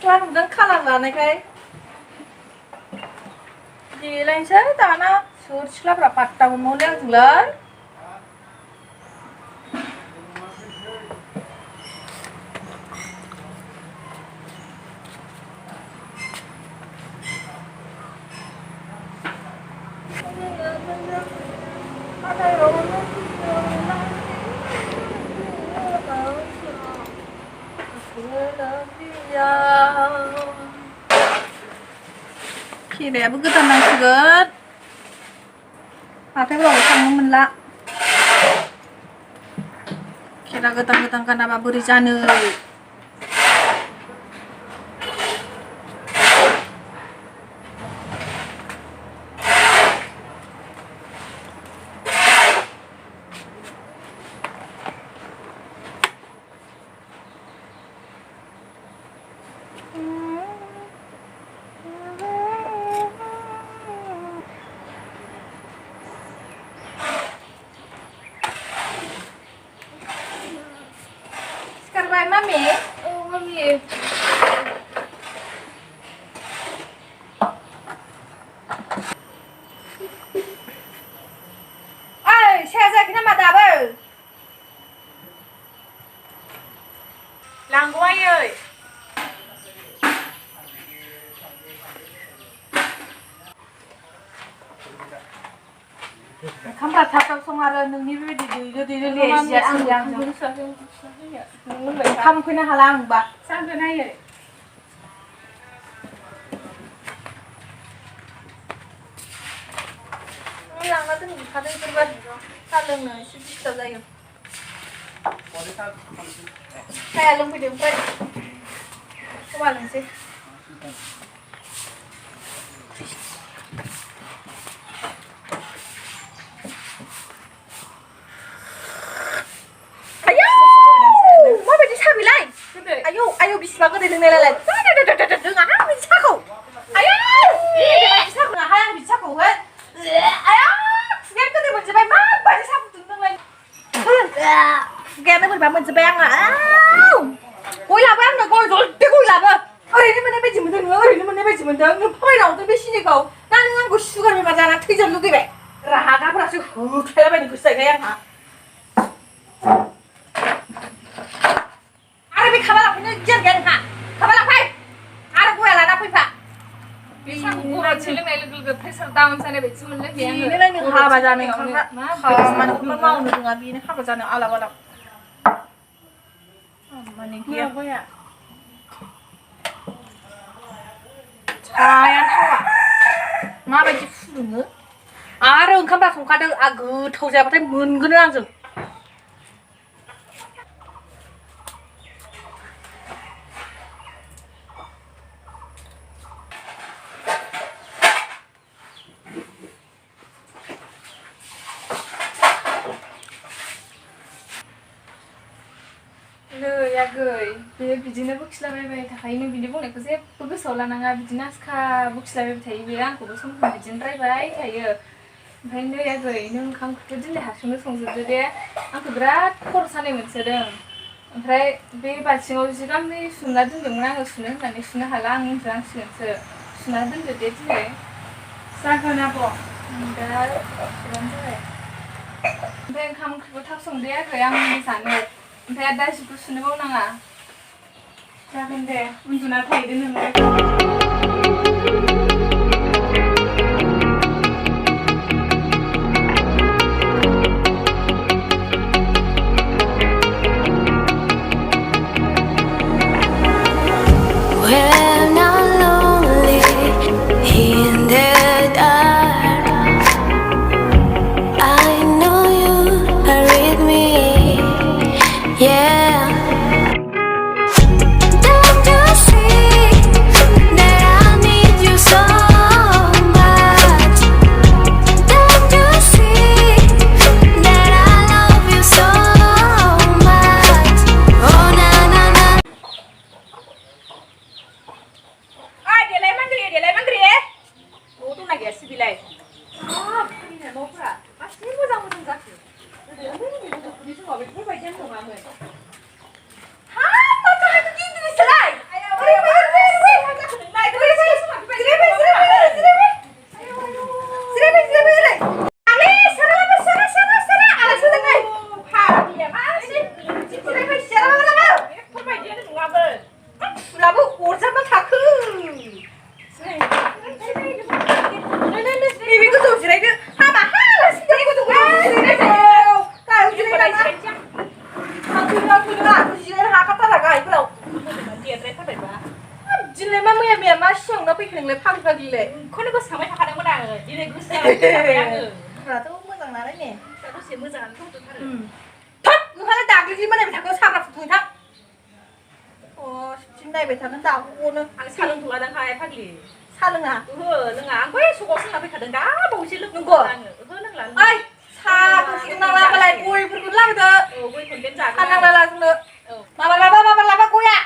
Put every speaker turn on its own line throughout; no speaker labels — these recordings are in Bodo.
सिख्ला नुदों खालार लानायखाय देलायनोसै दाना सोर सिख्लाफ्रा पात्ताखौनो मोनले आंजोंलाय खेरायाबो गोदान नांसिगोन हाथायफोरावबो थांनो मोनला खेरा गोदान गोदान गानाबा बोरै जानो Sekarang mami? Oh mami. Ay, saya zaknya mata apa? Langguai ơi. Kamera थाथाव सं आरो नोंनि बेबायदि दैलो लेजिया आं ओंखाम उखैनो हाला आंबा सांदो नायो लांना दोनखादों बेफोरबा साहा लोंनो एसे डिस्टार्ब जायो साया लोंफैदो ओमफ्राय जमा लोंसै ayo bisa banget dengan lalat. Dengan apa bisa kau? Ayo, bisa kau nggak yang bisa kau kan? Ayo, sekarang kita mau coba apa? Bisa kau tunggu lagi. Sekarang kita mau coba yang kau lapar nggak kau? Jadi kau lapar. Ini mana baju mendeng? Ini mana baju mendeng? Apa yang kau tuh sini kau? Nanti aku suka nih macam anak tidur lu gitu. Rahaga berasa kayak apa nih gue saya yang खाबाला फैनो जेरगोन हा खाबाला फै आरो गया लाना फैफा
बिसा गरा सोलोंनाय लोगो लोगो प्रेसार डाउन जानाय बायदि मोनलै
बेनो नों हाबा जानो ओंखारग्रा खामानिखौ मावनो रोङा बेनो हाबा जानो आलाब आलाब माने गैया गया सायानो थावा माबायदि फुदुङो आरो ओंखामबा संखादों गोथाव जायाबाथाय मोनगोन आंजों बे बिदिनो बखिलाबायबाय थाखायो बिनि बुंनायखौ जेबो गोसोआव लानाङा बिदिनो आसखा बखिलाबायबाय थायो बे आंखौबो सम सम बिदिनो रायबाय थायो ओमफ्राय नै आगै नों ओंखामखौथ' दिनै हारसिंनो संजोबदो दे आंखौ बिराद खर' सानाय मोनसोदों ओमफ्राय बे बाल्थिङाव जि गांनै सुना दोनदोंमोन आङो सुनो होननानै सुनो हाला आं उन्दुनांसिगोनसो सुना दोनदो दे दिनै जागोन आब' दा सुनानै जाबाय ओमफ्राय ओंखाम ओंख्रिखौ थाब संदे आगै आं जानो ओमफ्राय दा जिखौ सुनो बावनाङा जागोन दे उन्दुना थाहैदो नोङो
नोंलाय फाग्लिलाय
खौनो गोसोखांबाय थाखादोंमोन आङो दिनै गोसोखांबाय आङो
दाथ' मोजां नालाय ने
दसे मोजाङानो दंथ'थारो
थोद नोंहालाय दाग्लिग्लि मोनायबाय थाखो साग्रा फुथुं थां अ बिदिनो नायबाय थानो दाग'नो
आं सा लोंथ'लादांहाय फाग्लि
सा लोङा
ओहो लोङा आं बै सकावसो लोंना फैखादों दा बावैसो
नंगौ
आङो ओहो लोंला
ओइ साहाखौ फुदुंनांलाबालाय गयफोरखौ लाबोदो
औ गयखौनो देन जागोन
फाननांलाला जोंनो
औ
माबा लाबा गया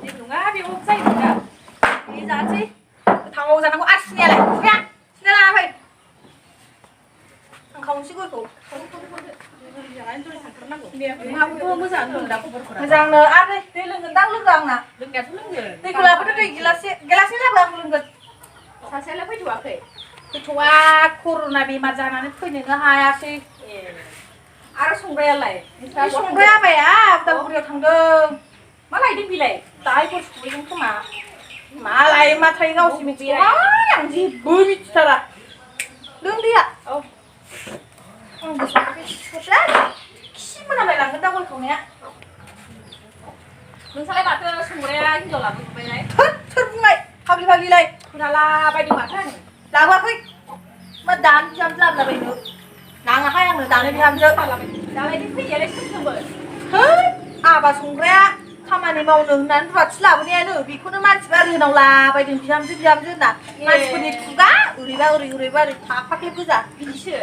जेबो नङा बेयाव जायो नङा
बे जानोसै गोथाव जानांगौ आरो सिनियालाय सिनिया लाना फै आं खावनोसै गयखौ
नोंहाबोथ' मोजाङानो दं दा खबरफोरा
मोजांनो आरो दै लोंगोनदां लोगो आंना
लोंनायाथ' लोंगोन
दैखौ लाबोदो दै गिलाससे लाबो आं लोंगोन
सासेयालाय फैथ'वाखै
गथ'आ कर'ना बेमार जानानै फैनोनो हायासै
ए आरो संग्रायालाय
बे संग्राया आबाया उदालगुरियाव थांदों
मा लायदों बिलाय
दाहायफोर सफैदों खोमा मा लायो मा थायो गावसो मिथिबाय आं जेबो मिथिथारा लों दैया
औ
आंबो संग्राया खि मोनामलाय लांगोन दा गय खावनाया
नोंसालाय माथो संग्राया हिनजाव लाबोजोब्बायलाय
सोर बुंनाय फाग्लिलाय
खोनालाबायदों माथो आं
लाबोआखै मा दानो बिहामजो लाबोलाबायनो नाङाहाय आंनो दानो बिहामजो
दालाय बे फैनायालाय सोरमोन
है आबा संग्राया खामानि मावनो होननानै रुवाथि लाबोनायानो बेखौनो मानसिफ्रा रोनाव लाबायदों बिहामजो होनना मानसिफोरनि खुगा ओरैबा ओरै थाफाखै गोजा
बिदिसो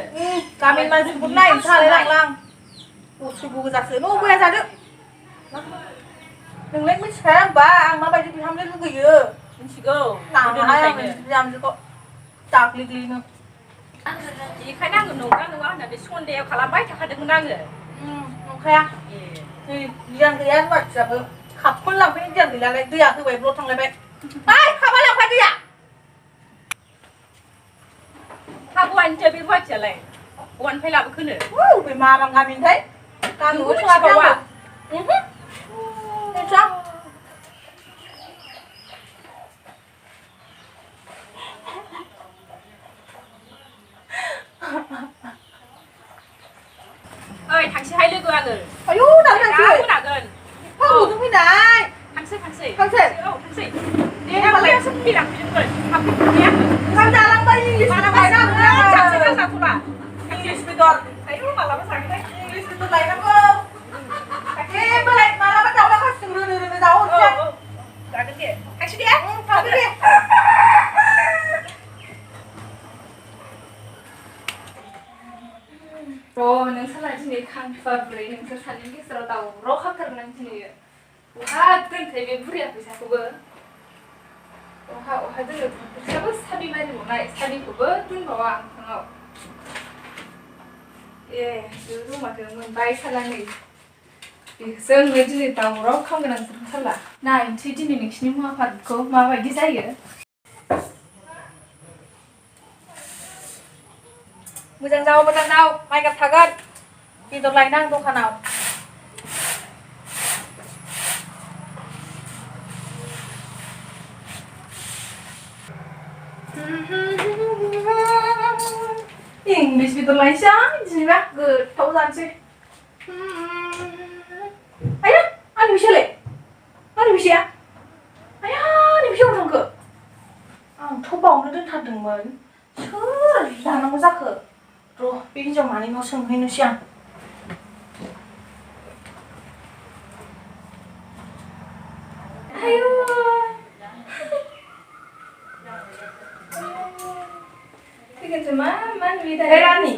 गामिनि मानसिफोरखौ नायनोसो हालायलांलां gwसwबो गोजासो न' गया जादो नोंलाय मिथिखाया होमबा आं माबायदि बिहामजो लुगैयो
मिथिगौ
नाङाहाय आंनो बिहामजोखौ दाग्लिग्लिनो
बेखायनो आङो नंगौना नङा होननानै सन्देह खालामबाय थाखादोंमोन आङो
नंखाया नै गियान गैया रुवाथियाबो कापखौनो लांफैनो गियान गैलालाय दैया होबाय ब्ल' थांलायबाय ओइ कापा लांफा दैया
हागवानसो बे रुवाथियालाय बहानिफ्राय लाबोखोनो
बे माबां गामिनिफ्राय गामियाव सोङाखै आंबो मिथिया
ओइ थांसैहाय लोगो आङो
आयौ दानो
मोनागोन
हजों फैनाय
थांसै
औ थांसै
दे होमबालाय फैलांफैदोंमोन थांफैथ'बाय आङो
ओंखाम जालांबाय इंलिस
जाथ'ला जाथ'ला
इंलिस बेदर
आयौ मालाबा जागोनहाय
इंलिस बेदर लायनांगौ जेबोलाय मालाबा दाउला खासिजों रोनो जाहरसै
जागोन दे थांसै दे
थांसै दे
नोंसोरलाय दिनै खांखुवा बुरै नोंसोर सानैनि गेजेराव दावराव खाथारनां दिनै बहा दोनखायो बे बुरैया फैसाखौबो अहा दोनो फैसाबो साबि मारिबावनाय साबिखौबो दोनबावा आंनाव ए जमाखौ मोनबाय साला नै जोंनो दिनै दावराव खालामगोन आं जों साला नायनोसै दिनै नोंसिनि मुवाफोरखौ माबायदि जायो
मोजां जाव माइ गाब थागोन बेदर लायनां दखानाव इंलिस बेदर लायनोसै आं दिनैबा गोथाव जानोसै आया आंनि फैसालाय आंनि फैसाया आया आंनि फैसायाव थांखो आंथ' बावनो दोनथारदोंमोन सोर लानांगौ जाखो र' बे हिन्जाव मानैनाव सोंहैनोसै आं
आयु फैगोनसो मा नुयो दा
रानि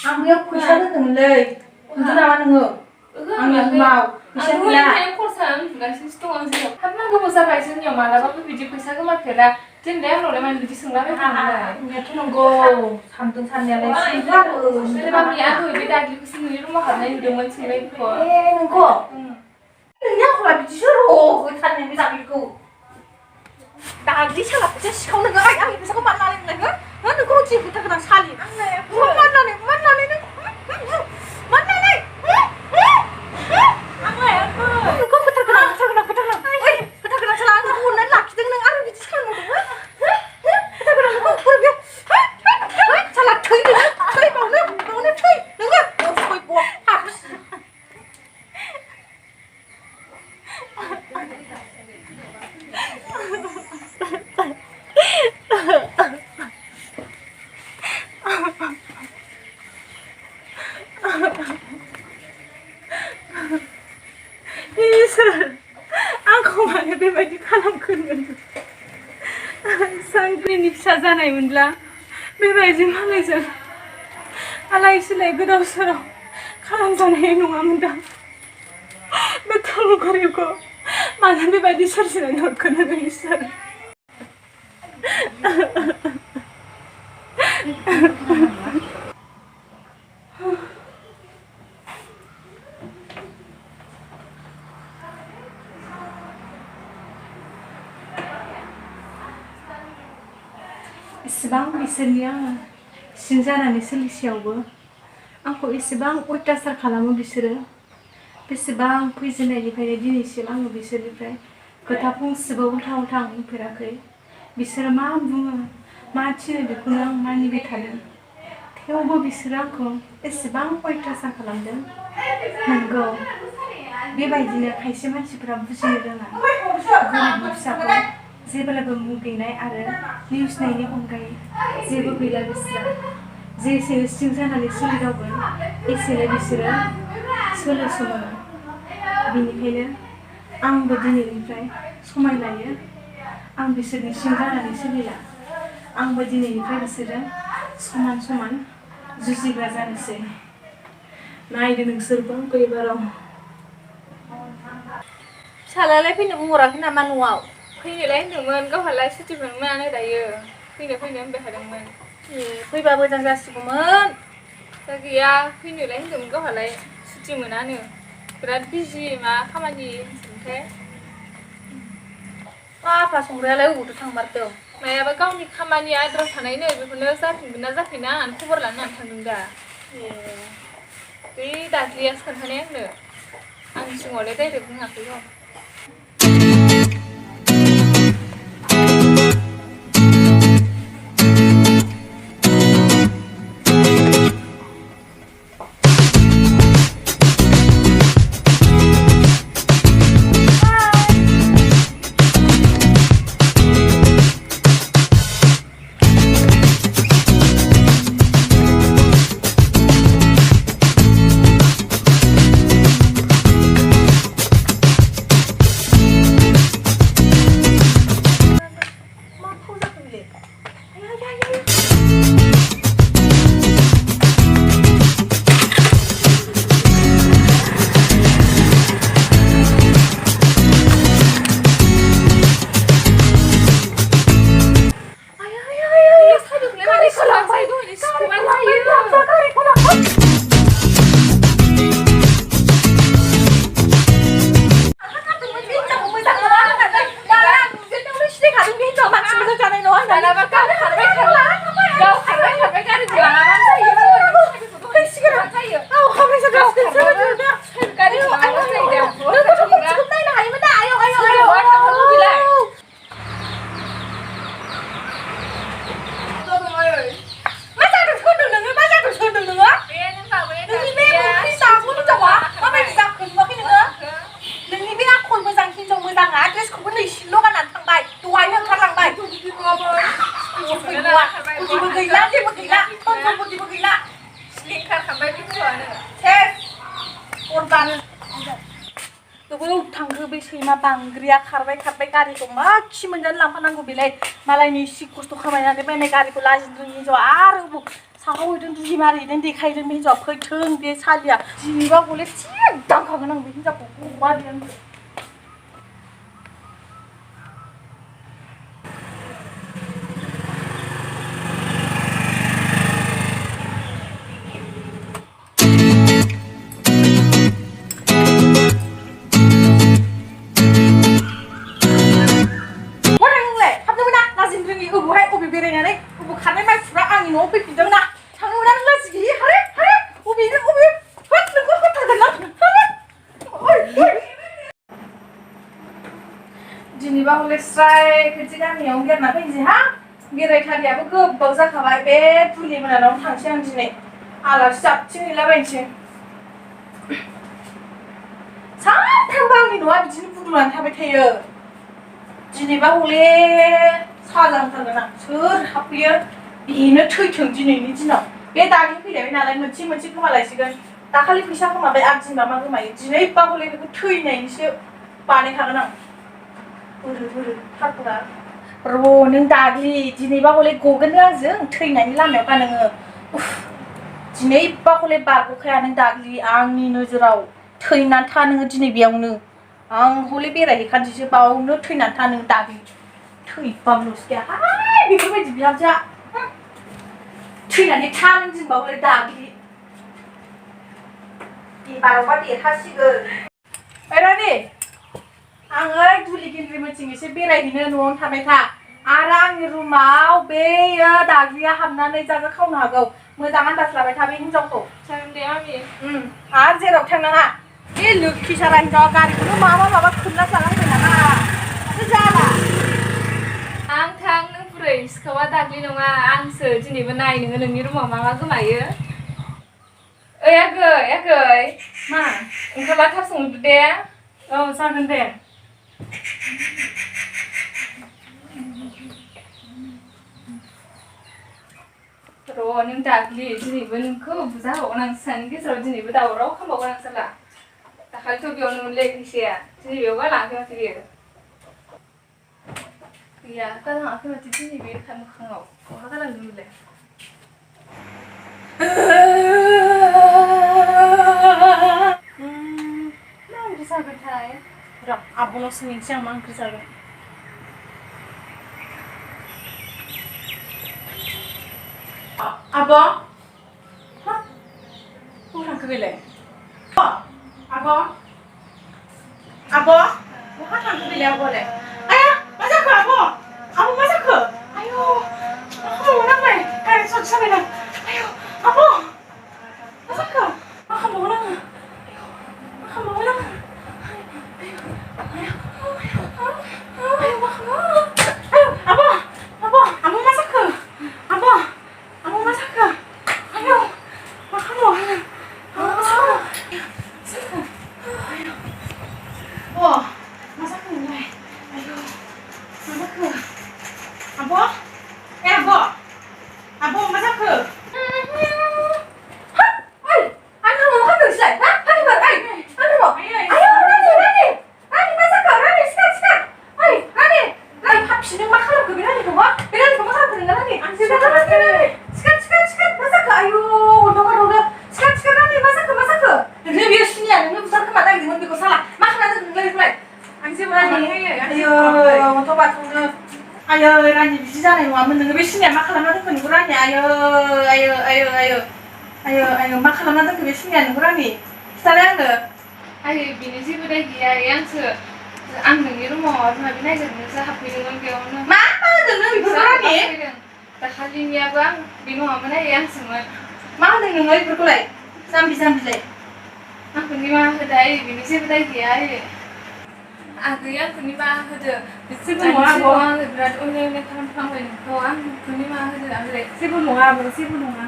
आं बेयाव फैसा दोनदोंमोनलै नुदों नामा नोङो आंनि रुमाव फैसा गैला
खरसा उन्दुगासिनोसो दं आं जोंनाव हाब मा गोबाव जाबाय जोंनियाव मालाबाबो बिदि फैसा गोमाफेरा दिनै आंनावलाय मानो बिदि सोंलाबायखानांलाय
नंनायाथ' नंगौ सानदों साननायालाय सोंबाबो
मामि आं दहाय बे दाख्लैखौसो नोंनि रुमाव हाबनाय नुदोंमोन सोंनायफोरखौ
नोंखौ नोंनि आखला बिदिसो होथारनाय बे दाख्लैखौ दाख्लि साला फैसा सिखाव नोङो आंनि फैसाखौ मानो लानाय नोंलाय हो नोंखौ जि खोथा गोनां सालि
आंनि फिसा जानायमोनब्ला बेबायदि मालायजों आलाय सिलाय गोदाव सोराव खालामजानाय नङामोनदां बे थुल गरिबखौ मानो बेबायदि सोरजिनानै हरखो नों इसोर एसेबां बिसोरनि आङो सिं जानानै सोलिसेयावबो आंखौ एसेबां अयथासार खालामो बिसोरो बेसेबां फैजेननायनिफ्रायनो दिनैसिम आङो बिसोरनिफ्राय खोथा फंसेबो उल्था उल्था बुंफेराखै बिसोरो मा बुङो मा थिनो बेखौनो आं मानिबाय थादों थेवबो बिसोरो आंखौ एसेबां अयथासार खालामदों नंगौ बेबायदिनो खायसे मानसिफोरा बुजिनो रोङा गरिबनि फिसाखौ जेब्लाबो मुगैनाय आरो नेवसिनायनि अनगायै जेबो गैला बिसोरा जेसेनो सिं जानानै सोलिदावगोन एसेनो बिसोरो सोलोसो मोनो बेनिखायनो आंबो दिनैनिफ्राय समाय लायो आं बिसोरनि सिं जानानै सोलिला आंबो दिनैनिफ्राय बिसोरजों समान समान जुजिग्रा जानोसै नायदो नोंसोरबो आंखौ एबाराव
फिसालायालाय फैनो बुंहराखै नामा न'आव
फैनोलाय होनदोंमोन गावहालाय सुटि मोनबायानो दायो फैनो होनबाय थादोंमोन
फैबा मोजां जासिगौमोन
दा गैया फैनोलाय होनदोंमोन गावहालाय सुटि मोनानो बिराद बिजि मा खामानि ओमफ्राय
आफा संग्रायालाय अबावथो थांमारदों
मायाबा गावनि खामानि आद्रा थानायनो बेखौनो जाफिनगोन ना जाफिना आं खबर लानो होननानै थांदों दा बै दाख्लैयासो खोन्थानाय आंनो आंनि सिगाङावलाय डाइरेक्ट बुङाखै र'
थांखो बे सैमा बांग्रिया खारबाय गारिखौ मा खि मोनजानो लांफानांगौ बेलाय मालायनि एसे खस्थ' खामायनानै बायनाय गारिखौ लाजिनो रोङि हिन्जावा आरो साहावहैदों दुगि मारिहैदों देखायदों बे हिन्जावा फैथों बे सालिया दिनैबा हले थिग दांखागोन आं बे हिन्जावखौ गवा बेयो दिनैबा हले स्राय खेबसे गामियाव बेरना फैनोसै हा बेरायथारियाबो गोबाव जाखाबाय बे बुलि मोनानावनो थांसै आं दिनै आलासि जाबथिं हैलाबायनोसै सानफ्रामबो आंनि न'आ बिदिनो बुदुनानै थाबाय थायो दिनैबा हले साजांथारगोन आं सोर हाबफैयो बेनो थैथों दिनैनि दिनाव बे दानि फैलायबाय नालाय मोनसे गोमालायसिगोन दाखालि फैसा गोमाबाय आं दिनबा मा गोमायो दिनैबा हले बेखौ थैनायनिसो बानायखागोन आं बोरो थारफोरा र' नों दाग्लि दिनैबा हले गगोन आंजों थैनायनि लामायावखा नोङो दिनैबा हले बारग'खाया नों दाग्लि आंनि नोजोराव थैनानै था नोङो दिनै बेयावनो आं हले बेरायहैखानोसैसो बावनो थैनानै था नों दाग्लि थैबाबल'सो गैया हाय बेफोरबायदि बिहामजोआ थैनानै था नों दिनैबा हले दाग्लि एबारावबा देरहासिगोन ओइ रानि आङो दुलि गिन्द्रिमोनथिं एसे बेरायहैनो न'आवनो थाबाय था आरो आंनि रुमाव बेयो दाग्लिया हाबनानै जागा खावनो हागौ मोजां आन्दाज लाबाय था बे हिनजावखौ
जागोन दे मामि
आरो जेराव थांनाङा बे लोखि सारा हिनजावा गारिखौनो माबा खोबना जालांबाय नामा माथो जाला
आं थां नों बुरै सिखावा दाग्लि नङा आंसो दिनैबो नाय नोङो नोंनि रुमाव मा गोमायो ओइ आगै
मा
ओंखामआ थाब संदो दे
औ जागोन दे
र' नों दाग्लि दिनैबो नोंखौ बुजा होबावगोन आं सानैनि गेजेराव दिनैबो दावराव खालामबावगोन आं साला दाखालिथ' बेयावनो मोनलै फैसाया दिनै बेयाव गालाङाखै माथो बेयो गैया गालाङाखै माथो दिनै बे मोखाङाव बहा गालांदों बेलाय मा ओंख्रि जागोनथाय
र' आब'नाव सोंहैनोसै आं मा ओंख्रि जागोन आब' बहा थांखो बेलाय आब' बहा थांखो बेलाय आब'आलाय आया मा जाखो आब' मा जाखो आयौ मा खालामबावगोन आंलाय डाइरेक्ट सट जाबायना आयौ आब' मा जाखो मा खालामबावगोन आङो मा खालामबावगोन आङो आयो रानि बिदि जानाय नङामोन नोङो बे सिनिया मा खालामना दोनखो नोंखौ रानि आयो मा खालामना दोनखो बे सिनिया नोंखौ रानि खिथालाय आंनो
आयै बेनो जेबो दाय गैया आंसो आं नोंनि रुमाव माबा माबि नायगिरनोसो हाबफैदोंमोन बेयावनो
मा होनदों नों बेफोरखौ रानि
दाखालिनियाबो आं बे नङामोन आंसोमोन
मा होनदों नोङो बेफोरखौलाय जाम्बिलाय
आंखौ निमाहा होदो आयै बेनि जेबो दाय गैया आयै आगै आंखौ निमाहा होदो जेबो नङा आङो बिराद अयनाय खालामफ्लांबाय नोंखौ आंखौ निमाहा होदो आगै
जेबो नङा आब' जेबो नङा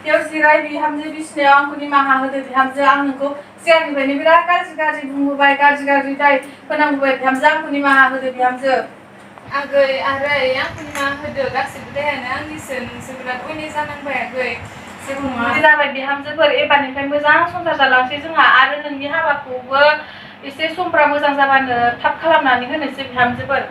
बेयाव जिराय बिहामजो बिसिनायाव आंखौ निमाहा होदो बिहामजो आं नोंखौ सिगांनिफ्रायनो बिराद गाज्रि बुंबोबाय गाज्रि दाय फोनांबोबाय बिहामजो आंखौ निमाहा होदो बिहामजो
आगै आरो आंखौ निमाहा होदो गासिबो दायानो आंनिसो नोंसो बिराद अयनाय जानांबाय आगै जेबो नङा
बिदि जाबाय बिहामजोफोर एबारनिफ्राय मोजां संसार जालांसै जोंहा आरो नोंनि हाबाखौबो एसे समफ्रा मोजां जाबानो थाब खालामनानै होनोसै बिहामजोफोर